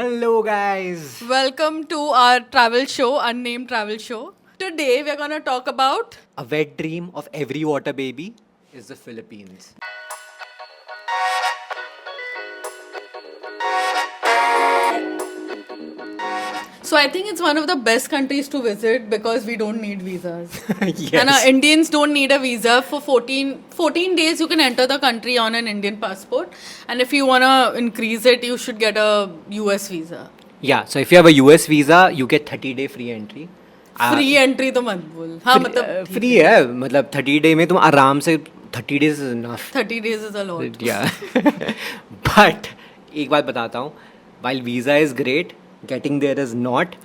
Hello, guys. Welcome to our travel show, Unnamed Travel Show. Today we're gonna talk about A wet dream of every water baby is the Philippines. So I think it's one of the best countries to visit because we don't need visas. Yes. And Indians don't need a visa. For 14 days you can enter the country on an Indian passport. And if you wanna increase it, you should get a US visa. Yeah, so if you have a US visa, you get 30-day free entry. Free entry तो मत बोल. हाँ मतलब free है मतलब 30 day में तुम आराम से 30 days is enough. 30 days is a lot. Yeah. But एक बात बताता हूँ, while visa is great, getting there is not.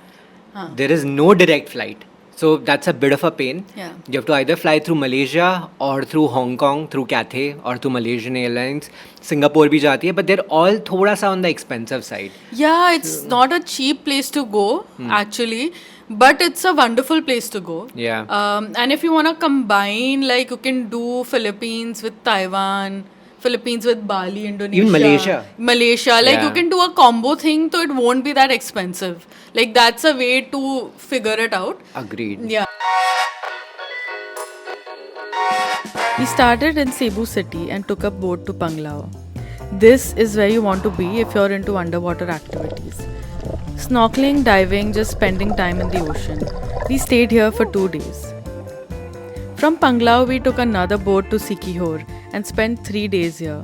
There is no direct flight. So that's a bit of a pain. Yeah. You have to either fly through Malaysia or through Hong Kong, through Cathay or through Malaysian Airlines. Singapore भी जाती है, but they're all थोड़ा सा on the expensive side. Yeah, it's not a cheap place to go actually, but it's a wonderful place to go. Yeah. And if you want to combine, like you can do Philippines with Taiwan, Philippines with Bali, Indonesia, Even Malaysia. Malaysia, like you Yeah. can do a combo thing, so it won't be that expensive. Like that's a way to figure it out. Agreed. Yeah. We started in Cebu City and took a boat to Panglao. This is where you want to be if you're into underwater activities. Snorkeling, diving, just spending time in the ocean. We stayed here for 2 days. From Panglao, we took another boat to Siquijor and spent 3 days here.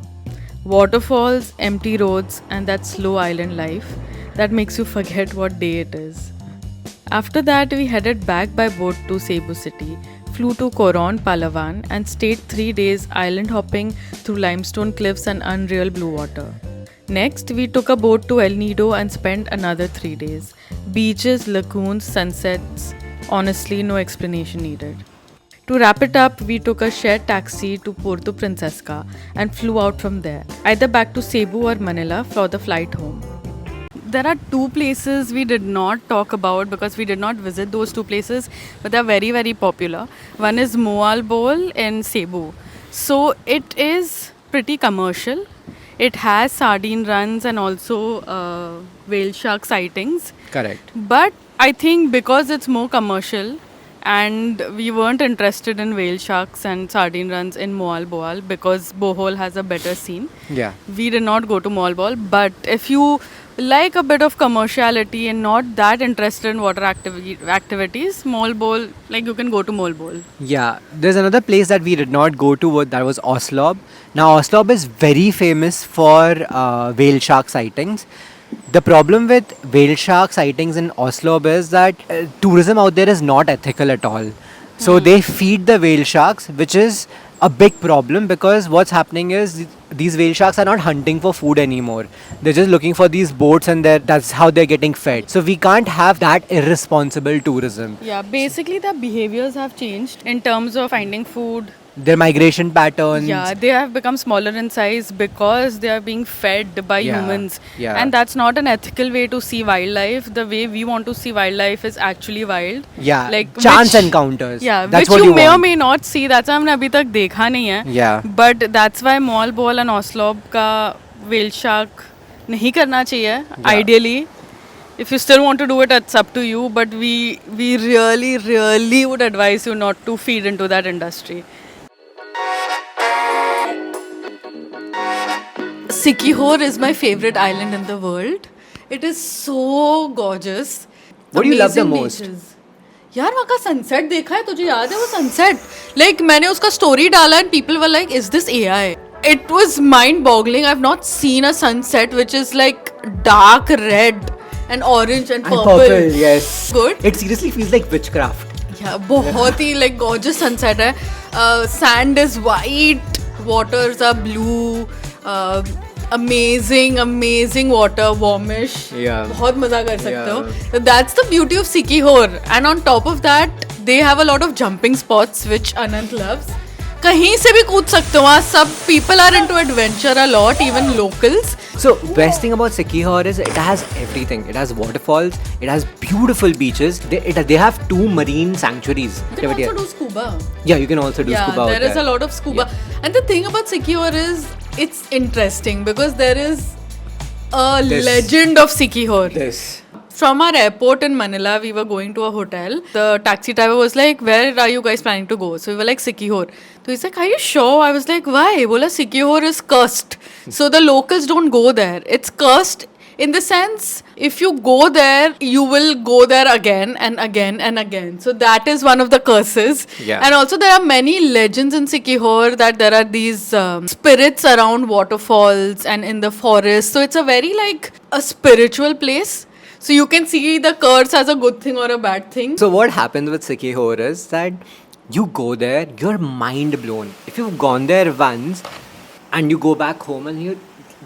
Waterfalls, empty roads, and that slow island life that makes you forget what day it is. After that, we headed back by boat to Cebu City, flew to Coron, Palawan, and stayed 3 days island hopping through limestone cliffs and unreal blue water. Next, we took a boat to El Nido and spent another 3 days. Beaches, lagoons, sunsets, honestly, no explanation needed. To wrap it up, we took a shared taxi to Puerto Princesca and flew out from there, either back to Cebu or Manila for the flight home. There are 2 places we did not talk about because we did not visit those 2 places, but they're very, very popular. One is Moal Bowl in Cebu. So it is pretty commercial. It has sardine runs and also whale shark sightings. Correct. But I think because it's more commercial and we weren't interested in whale sharks and sardine runs in Moal Boal because Bohol has a better scene. Yeah. We did not go to Moal Boal. But if you like a bit of commerciality and not that interested in water activities, Moal Boal, like you can go to Moal Boal. Yeah, there's another place that we did not go to, that was Oslob. Now, Oslob is very famous for whale shark sightings. The problem with whale shark sightings in Oslob is that tourism out there is not ethical at all. So they feed the whale sharks, which is a big problem because what's happening is these whale sharks are not hunting for food anymore. They're just looking for these boats and that's how they're getting fed. So we can't have that irresponsible tourism. Yeah, basically the behaviors have changed in terms of finding food. Their migration patterns. Yeah, they have become smaller in size because they are being fed by Yeah, humans. yeah. And that's not an ethical way to see wildlife. The way we want to see wildlife is actually wild. Yeah, Like chance which- encounters. Yeah, That's which what you may or want. may not see. That's why हमने अभी तक देखा नहीं है. Yeah. But that's why Moal Boal and Oslob का whale shark नहीं करना चाहिए. Ideally, if you still want to do it, it's up to you. But we really would advise you not to feed into that industry. Siquijor is my favorite island in the world. It is so gorgeous. What do you love the Amazing most? beaches. यार वहाँ का sunset देखा है तुझे याद है वो sunset like मैंने उसका स्टोरी डाला and people were like is this AI it was mind boggling I have not seen a sunset which is like dark red and orange and And purple purple, yes. Good. It seriously feels like witchcraft. या बहुत ही like gorgeous sunset है sand is white waters are blue amazing water warmish Yeah. बहुत मजा कर सकते हो Yeah. so that's the beauty of Siquijor and on top of that they have a lot of jumping spots which Anant loves कहीं से भी कूद सकते हो वहाँ सब people are into adventure a lot even locals So, best thing about Siquijor is it has everything. It has waterfalls, it has beautiful beaches. They have 2 marine sanctuaries. you can also do scuba Yeah, you can also do scuba. there is a lot of scuba and the thing about Siquijor is it's interesting because there is a legend of Sikihor. This. From our airport in Manila, we were going to a hotel. The taxi driver was like, "Where are you guys planning to go?" So we were like, "Sikihor." So he's like, "Are you sure?" I was like, "Why?" Bola, Sikihor is cursed. So the locals don't go there. It's cursed in the sense, if you go there, you will go there again and again and again. So that is one of the curses. Yeah. And also there are many legends in Sikihor that there are these spirits around waterfalls and in the forest. So it's a very like a spiritual place. So you can see the curse as a good thing or a bad thing. So what happens with Sikihor is that you go there, you're mind blown. If you've gone there once and you go back home and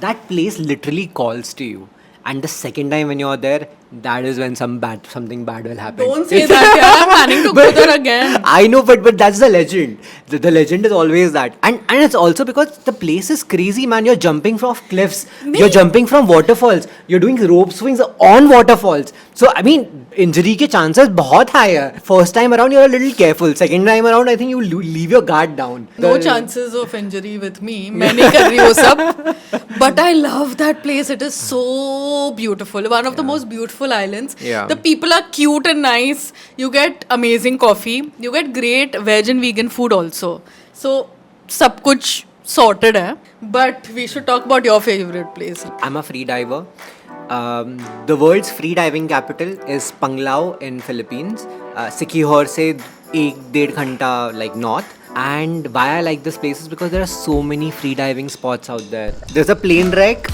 that place literally calls to you. And the second time when you're there, that is when something bad will happen. Don't say that. Yeah, I'm planning to go there again. I know, but that's the legend. The legend is always that. And it's also because the place is crazy, man. You're jumping from cliffs. You're jumping from waterfalls. You're doing rope swings on waterfalls. So, I mean, injury के chances बहुत high है. First time around, you're a little careful. Second time around, I think you leave your guard down. No chances of injury with me. मैं नहीं कर रही वो सब. But I love that place. It is so beautiful. One of the most beautiful islands. Yeah. The people are cute and nice. You get amazing coffee. You get great veg and vegan food also. So, सब कुछ sorted है. But we should talk about your favorite place. I'm a free diver. The world's free diving capital is Panglao in Philippines. Sikihor se 1-1.5 घंटा like north. And why I like this place is because there are so many free diving spots out there. There's a plane wreck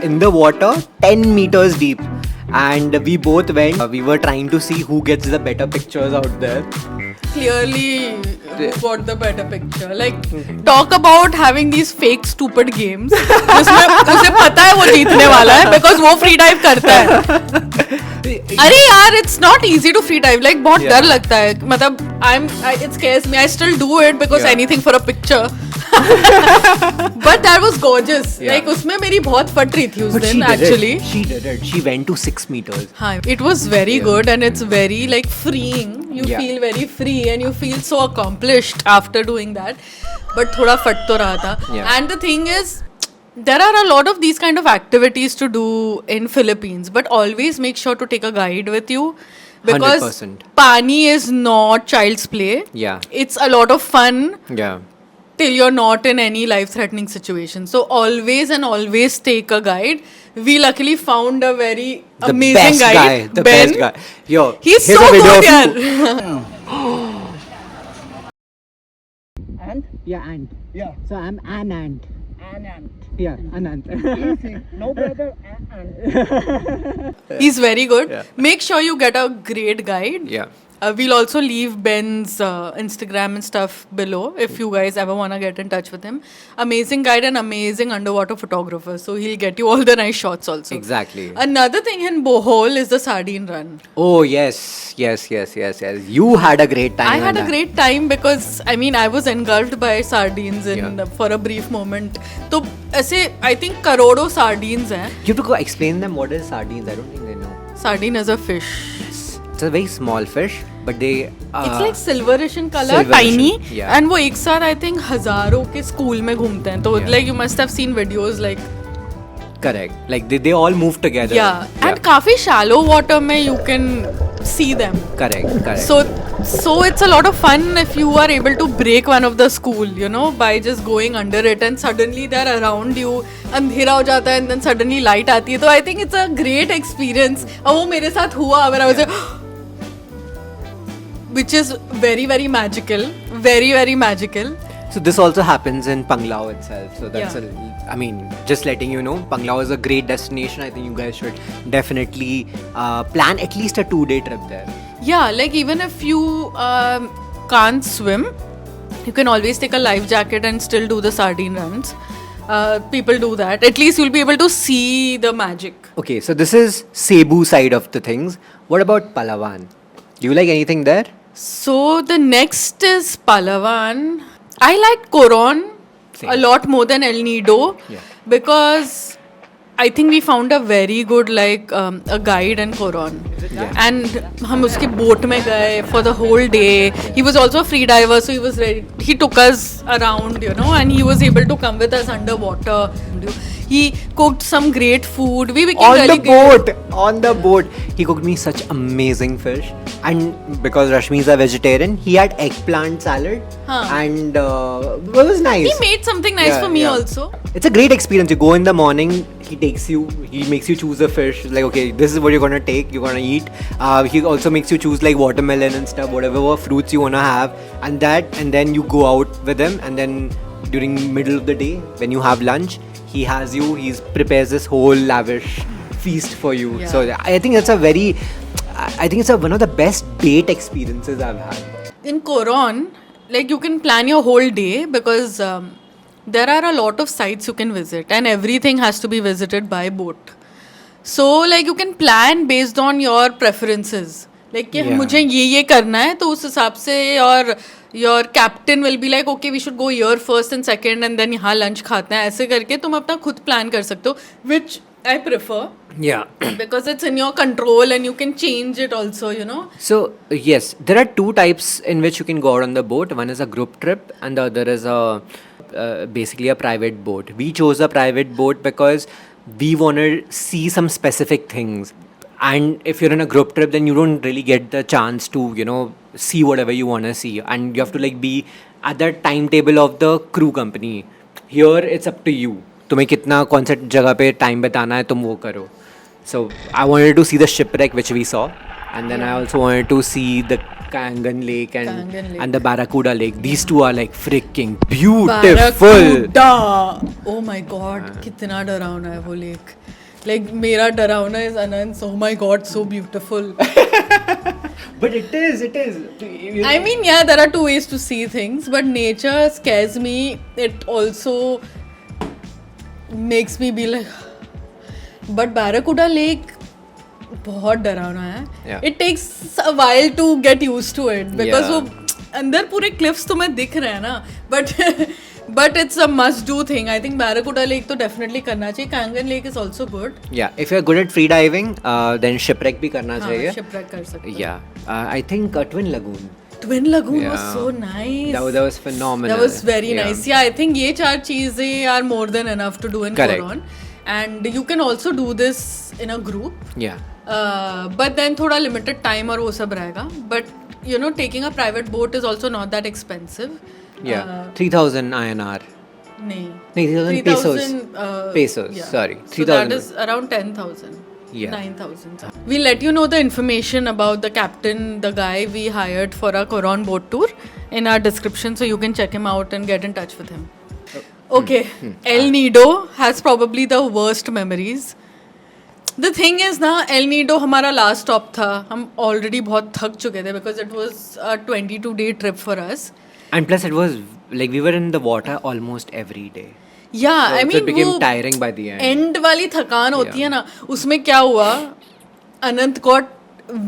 in the water 10 meters deep. And we both went. We were trying to see who gets the better pictures out there. Clearly, who got the better picture? Like, talk about having these fake stupid games. जिसमें उसे पता है वो जीतने वाला है because वो free dive करता है. अरे यार, it's not easy to free dive. Like बहुत डर लगता है. मतलब it scares me. I still do it because anything for a picture. But that was gorgeous. Yeah. Like उसमें मेरी बहुत फट रही थी उस But दिन actually. She did it. She went to 6 meters. हाँ, it was very good and it's very like freeing. You feel very free and you feel so accomplished after doing that. But थोड़ा फट तो रहा था. Yeah. And the thing is, there are a lot of these kind of activities to do in Philippines, but always make sure to take a guide with you. Because 100%. Pani is not child's play. Yeah. It's a lot of fun. Yeah. Till you're not in any life-threatening situation. So always take a guide. We luckily found a very amazing guide. The Ben. best guy. Yo, He's here's so a video good, of you. yaar. And? Yeah, ant. Yeah. So I'm an ant. An ant. Yeah, an ant. Easy. No brother, an ant. He's very good. Yeah. Make sure you get a great guide. Yeah. We'll also leave Ben's Instagram and stuff below if you guys ever want to get in touch with him. Amazing guide and amazing underwater photographer. So he'll get you all the nice shots also. Exactly. Another thing in Bohol is the sardine run. Oh, yes. You had a great time. I on had a that. great time because I was engulfed by sardines for a brief moment. So ऐसे I think करोड़ों sardines हैं. You have to go explain them what is sardines. I don't think they know. Sardine is a fish. It's a very small fish, but they. It's like silverish in color, silverish, tiny, yeah. and वो एक साथ I think हजारों के school में घूमते हैं. तो like you must have seen videos like. Correct. Like they all move together. Yeah, and काफी shallow water में you can see them. Correct. So it's a lot of fun if you are able to break one of the school, by just going under it and suddenly they're around you. अंधेरा हो जाता है and then suddenly light आती है. तो I think it's a great experience. और वो मेरे साथ हुआ when I was which is very, very magical. Very, very magical. So this also happens in Panglao itself. So that's Yeah. just letting you know, Panglao is a great destination. I think you guys should definitely plan at least a 2-day trip there. Yeah, like even if you can't swim, you can always take a life jacket and still do the sardine runs. People do that. At least you'll be able to see the magic. Okay, so this is Cebu side of the things. What about Palawan? Do you like anything there? So the next is Palawan. I liked Coron a lot more than El Nido because I think we found a very good a guide in Coron. And हम उसके boat में गए for the whole day. He was also a free diver, so he was ready. He took us around, and he was able to come with us underwater. He cooked some great food. We became On really the good. boat, on the boat, he cooked me such amazing fish. And because Rashmi is a vegetarian, he had eggplant salad, Huh. and it was nice. He made something nice Yeah, for me yeah. also. It's a great experience. You go in the morning, he makes you choose a fish. Like, okay, this is what you're gonna take, you're gonna eat. He also makes you choose like watermelon and stuff, whatever fruits you wanna have, and then you go out with him, and then during middle of the day when you have lunch, he prepares this whole lavish feast for you. Yeah. So I think it's one of the best date experiences I've had. In Coron, like you can plan your whole day because there are a lot of sites you can visit and everything has to be visited by boat. So like you can plan based on your preferences. Like कि Yeah. मुझे ये करना है तो उस हिसाब से your captain will be like okay we should go here first and second and then यहाँ lunch खाते हैं ऐसे करके तुम अपना खुद plan कर सकते हो which I prefer Yeah. because it's in your control and you can change it also, you know. So yes, there are two types in which you can go out on the boat. One is a group trip, and the other is basically a private boat. We chose a private boat because we want to see some specific things. And if you're in a group trip, then you don't really get the chance to see whatever you want to see, and you have to like be at the timetable of the crew company. Here it's up to you. तुम्हें कितना कौन सा जगह पे time बिताना है तुम वो करो. So I wanted to see the shipwreck which we saw, and then I also wanted to see the Kangan Lake Kangan Lake. and the Barracuda Lake. These two are like freaking beautiful. Barracuda. Oh my god, कितना डरावना है वो lake. Like मेरा डरावना is Anand. Oh my god, so beautiful. But it is. I mean, yeah, there are two ways to see things, but nature scares me. It also makes me be like. But Barracuda Lake बहुत डरावना है. Yeah. It takes a while to get used to it because Yeah. वो अंदर पूरे cliffs तुम्हें दिख रहे हैं ना. But it's a must do thing. I think Barracuda Lake तो definitely करना चाहिए. Kangan Lake is also good. Yeah, if you're good at free diving, then shipwreck भी करना हाँ, चाहिए. shipwreck कर सकते हो. Yeah, I think Twin Lagoon. Twin Lagoon was Yeah. so nice. That was phenomenal. That was very nice. Yeah, I think ये चार चीजें are more than enough to do in Correct. Coron. And you can also do this in a group. Yeah. But then थोड़ा limited time और वो सब रहेगा. But you know, taking a private boat is also not that expensive. Yeah. 3,000 INR. नहीं. 3,000 pesos. Pesos, yeah. sorry. So 3,000. that is around 10,000. Yeah. 9,000. We'll let you know the information about the captain, the guy we hired for our Coron boat tour in our description so you can check him out and get in touch with him. Okay, El Nido has probably the worst memories. The thing is ना El Nido हमारा last stop था. हम already बहुत थक चुके थे because it was a 22-day trip for us. And plus, it was like we were in the water almost every day. Yeah, So I it mean became वो tiring by the end. end वाली थकान होती है ना उसमें क्या हुआ अनंत got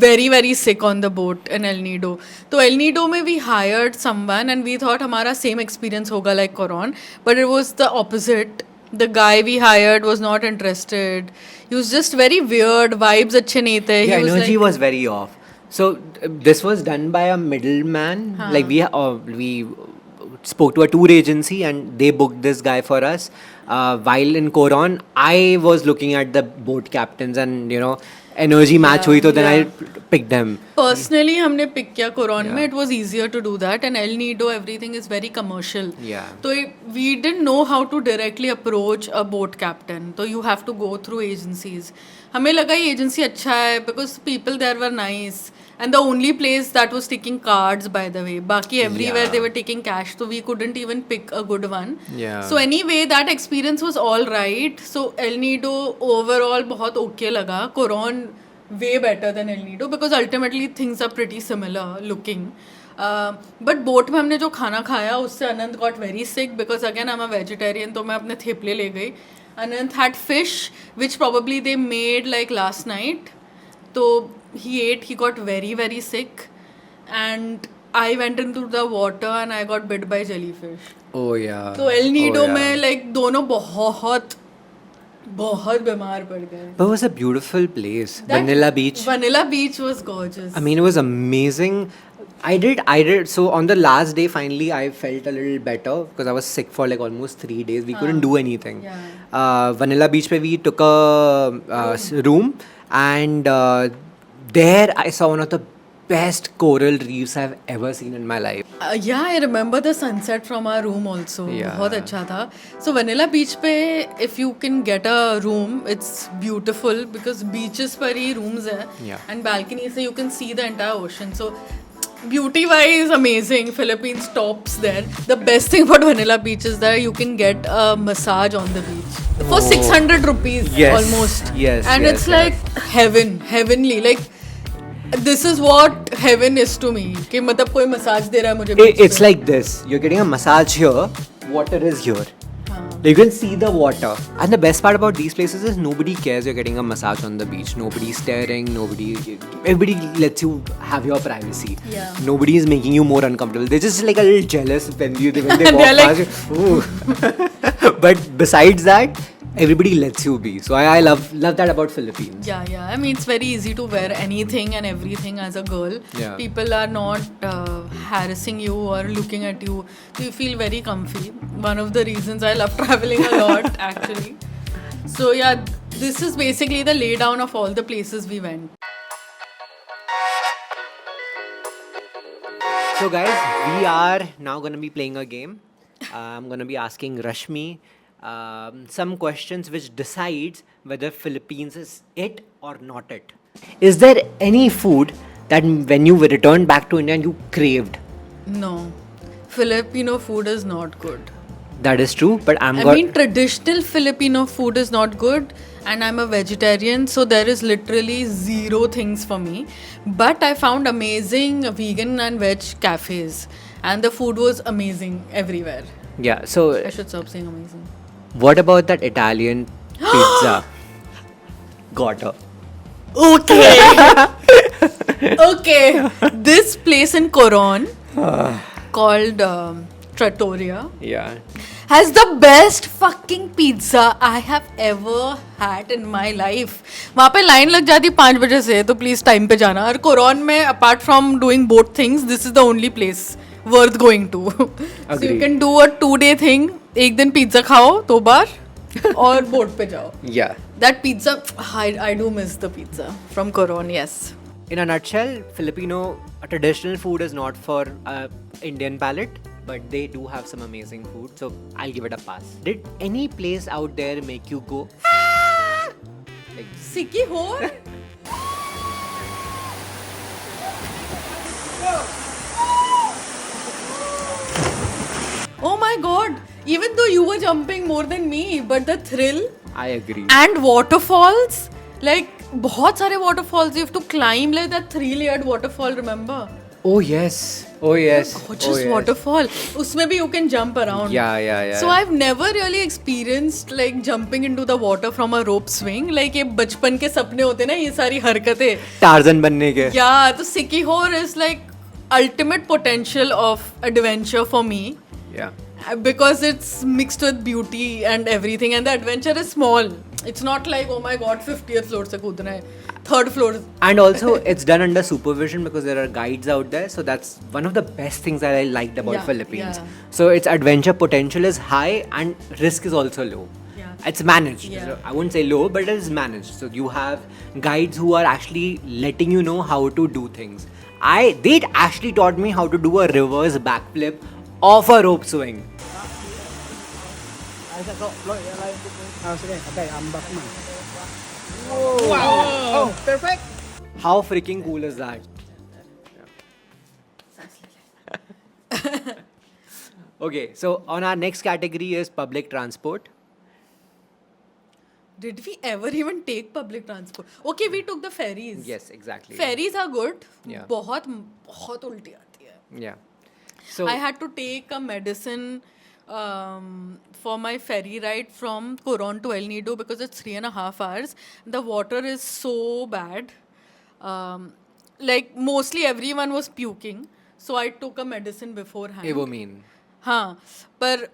very very sick on the boat in El Nido. तो El Nido में we hired someone and we thought हमारा same experience होगा like Coron, but it was the opposite. The guy we hired was not interested. He was just very weird. Vibes अच्छे नहीं थे. Yeah, He was energy like, was very off. So this was done by a middleman. Like we spoke to a tour agency and they booked this guy for us. While in Coron, I was looking at the boat captains and energy match हुई तो then I picked them. Personally, हमने pick किया Coron में. It was easier to do that. And El Nido, everything is very commercial. Yeah. So we didn't know how to directly approach a boat captain. So you have to go through agencies. हमें लगा ये agency अच्छा है because people there were nice. And the only place that was taking cards, by the way. Baki everywhere Yeah. they were taking cash, so we couldn't even pick a good one. Yeah. So anyway, that experience was all right. So El Nido overall बहुत okay लगा. Coron way better than El Nido because ultimately things are pretty similar looking. But boat में हमने जो खाना खाया उससे Anand got very sick because again I'm a vegetarian तो मैं अपने थेपले ले गई. Anand had fish which probably they made like last night. So he ate, he got very very sick and I went into the water and I got bit by jellyfish. Oh yeah. तो El Nido Oh, yeah. में like दोनों बहुत बीमार पड़ गए. But it was a beautiful place. That Vanilla Beach. Vanilla Beach was gorgeous. I mean, it was amazing. I did. So on the last day, finally, I felt a little better because I was sick for like almost 3 days. We couldn't do anything. Yeah. Vanilla Beach, pe we took a room, and there I saw one of the best coral reefs I've ever seen in my life. Yeah, I remember the sunset from our room also. Yeah. बहुत अच्छा था. So Vanilla Beach पे if you can get a room, it's beautiful because beaches पर ही rooms है. Yeah. And balcony से you can see the entire ocean. So beauty wise amazing. Philippines tops there. The best thing about Vanilla Beach is that you can get a massage on the beach for 600 rupees Yes. almost. Yes, And yes, it's yes. like heavenly. Like this is what heaven is to me. कि मतलब कोई massage दे रहा है मुझे beach It's पे. like this. You're getting a massage here. Water is here. You can see the water. And the best part about these places is nobody cares you're getting a massage on the beach. Nobody's staring. Everybody lets you have your privacy. Yeah. Nobody is making you more uncomfortable. They're just like a little jealous when they They're walk like- past you. Ooh. But besides that, everybody lets you be. So I love that about Philippines. Yeah. I mean, it's very easy to wear anything and everything as a girl. Yeah. People are not harassing you or looking at you. So you feel very comfy. One of the reasons I love traveling a lot, actually. So yeah, this is basically the laydown of all the places we went. So guys, we are now going to be playing a game. I'm going to be asking Rashmi some questions which decides whether Philippines is it or not it. Is there any food that when you returned back to India you craved? No, Filipino food is not good. That is true, but I mean, traditional Filipino food is not good, and I'm a vegetarian, so there is literally zero things for me. But I found amazing vegan and veg cafes, and the food was amazing everywhere. yeah. So I should stop saying amazing. what about that Italian pizza? Got her. Okay. Okay. This place in Coron called Trattoria Yeah. has the best fucking pizza I have ever had in my life. वहाँ पे line लग जाती 5 बजे से तो please time पे जाना. और कोरोन में apart from doing both things this is the only place worth going to. So you Agree. Can do a 2-day thing. एक दिन पिज्जा खाओ 2 बार और बोट पे जाओ. Yeah. That pizza, I do miss the pizza from Coron, yes. In a nutshell, Filipino traditional food is not for Indian palate, but they do have some amazing food. So I'll give it a pass. Did any place out there make you go? Like, Sikki ho? Oh my god! Even though you were jumping more than me, but the thrill I agree. and waterfalls, like बहुत सारे waterfalls you have to climb like that 3-layered waterfall. Remember? Oh yes. Oh yes. Gorgeous oh, yes. waterfall. उसमें भी you can jump around. Yeah. So I've never really experienced like jumping into the water from a rope swing. Like ये बचपन के सपने होते ना ये सारी हरकतें. Tarzan बनने के. Yeah, तो Sikihor is like ultimate potential of adventure for me Yeah. because it's mixed with beauty and everything, and the adventure is small. It's not like oh my god 50th floor से कूदना है, 3rd floor. And also, it's done under supervision because there are guides out there. So that's one of the best things that I liked about Yeah, Philippines. yeah. So its adventure potential is high and risk is also low. Yeah. It's managed. Yeah. So I wouldn't say low, but it is managed. So you have guides who are actually letting you know how to do things. They actually taught me how to do a reverse backflip off a rope swing. Sige, okay, I'm back na. Wow! Oh, perfect! How freaking cool is that? Okay, so on our next category is public transport. Did we ever even take public transport? Okay, we took the ferries. Yes, exactly. Ferries are good. Yeah. बहुत बहुत उल्टी आती है. Yeah. So I had to take a medicine for my ferry ride from Coron to El Nido because it's 3.5 hours. The water is so bad. Like mostly everyone was puking. So I took a medicine beforehand. Evomin. हाँ, पर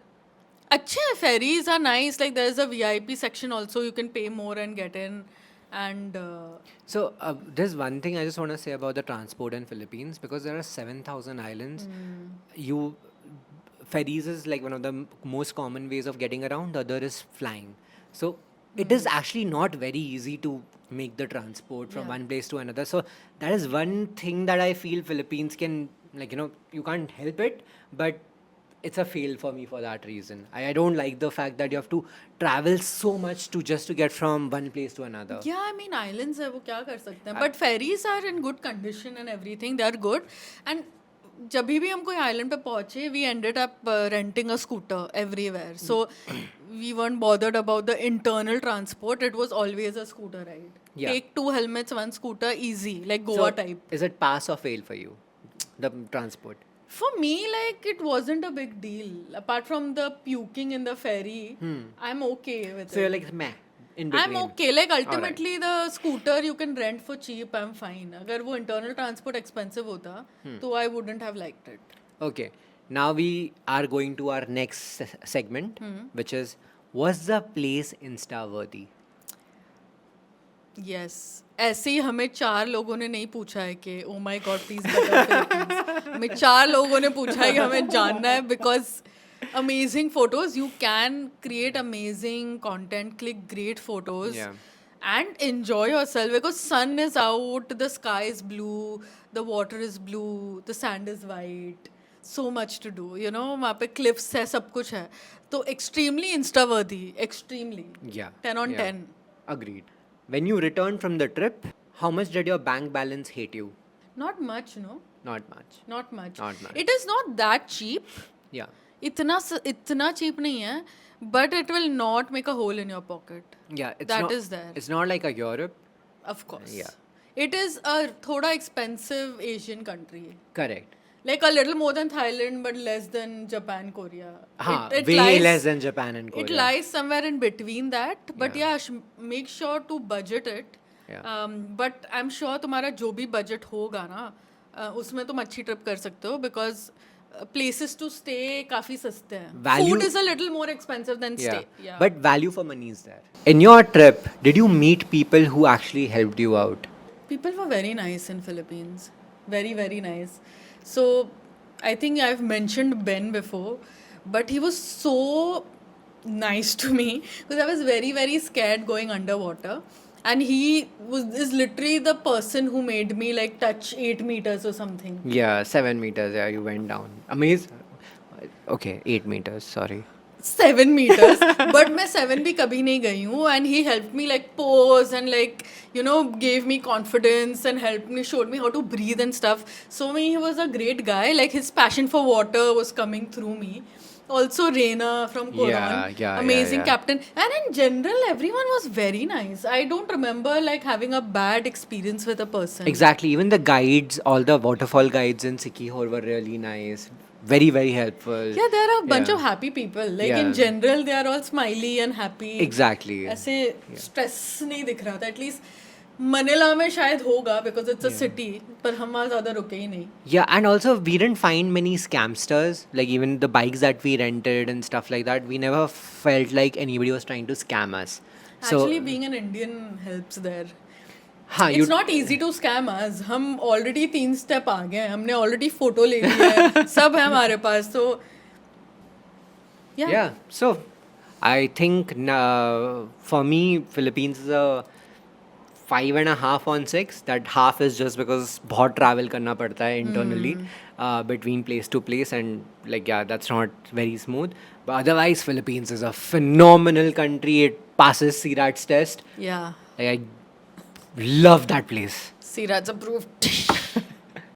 अच्छे हैं, ferries are nice. Like there's a VIP section also. You can pay more and get in. And So there's one thing I just want to say about the transport in Philippines, because there are 7,000 islands. You ferries is like one of the most common ways of getting around. The other is flying. So it is actually not very easy to make the transport from Yeah. one place to another. So that is one thing that I feel Philippines can, like, you can't help it, but it's a fail for me for that reason. I don't like the fact that you have to travel so much to get from one place to another. yeah, I mean islands है वो क्या कर सकते हैं, but ferries are in good condition and everything, they are good. And जब भी हम कोई island पे पहुंचे, we ended up renting a scooter everywhere, so we weren't bothered about the internal transport. It was always a scooter ride. Yeah. Take 2 helmets, 1 scooter, easy, like Goa So, type. is it pass or fail for you, the transport? For me, like, it wasn't a big deal. Apart from the puking in the ferry, I'm okay with So you're it. like meh in between. I'm okay. Like, ultimately, the scooter you can rent for cheap. I'm fine. अगर वो internal transport expensive होता, तो I wouldn't have liked it. Okay. Now we are going to our next segment, which is, was the place Insta worthy? Yes. ऐसे ही हमें 4 लोगों ने नहीं पूछा है कि oh my god please better Philippines. हमें 4 लोगों ने पूछा है कि हमें जानना है, because amazing photos, you can create amazing content, click great photos. Yeah. And enjoy yourself, because sun is out, the sky is blue, the water is blue, the sand is white, so much to do, you know, वहाँ पे cliffs है, सब कुछ है, तो extremely insta worthy, extremely. Yeah. 10 on yeah. 10. Agreed. When you returned from the trip, how much did your bank balance hate you? Not much, no, Not much. not much. Not much. It is not that cheap. Yeah. इतना cheap नहीं है, but it will not make a hole in your pocket. Yeah. It's That not, is there. It's not like a Europe. Of course. Yeah. It is a thoda expensive Asian country. Correct. Like a little more than Thailand, but less than Japan, Korea. It way less than Japan and Korea. It lies somewhere in between that. But Yeah. make sure to budget it. Yeah. But I'm sure तुम्हारा जो भी budget होगा ना, उसमें तुम अच्छी trip कर सकते हो, because places to stay काफी सस्ते हैं. Value- Food is a little more expensive than Yeah. stay. Yeah. But value for money is there. In your trip, did you meet people who actually helped you out? People were very nice in Philippines. Very, very nice. So I think I've mentioned Ben before, but he was so nice to me, because I was very, very scared going underwater. And he is literally the person who made me like touch 8 meters or something. Yeah, 7 meters. Yeah, you went down. Amazing. Okay, 8 meters. Sorry. 7 meters, but मैं 7 भी कभी नहीं गई हूँ, and he helped me like pose and like, you know, gave me confidence and helped me, showed me how to breathe and stuff. So he was a great guy. Like, his passion for water was coming through me. Also Reina from Koran, yeah, amazing yeah. captain, and in general everyone was very nice. I don't remember like having a bad experience with a person. Exactly. Even the guides, all the waterfall guides in Sikihor were really nice. Very, very helpful. Yeah, there are a bunch Yeah. of happy people. Like, Yeah. in general, they are all smiley and happy. Exactly. ऐसे stress नहीं दिख रहा था. At least Manila में शायद होगा, because it's a city. पर हम वहाँ ज़्यादा रुके ही नहीं. Yeah, and also we didn't find many scamsters. Like, even the bikes that we rented and stuff like that, we never felt like anybody was trying to scam us. Actually, being an Indian helps there. हाँ, It's not easy to scam us. हम already 3 step आ गए हैं. हमने already photo ले ली है. सब है हमारे पास. So, yeah. So, I think for me, Philippines is a 5.5 on 6. That half is just because बहुत travel करना पड़ता है internally between place to place, and like, yeah, that's not very smooth. But otherwise, Philippines is a phenomenal country. It passes CRAT's test. yeah. Like, I love that place. Siraj approved.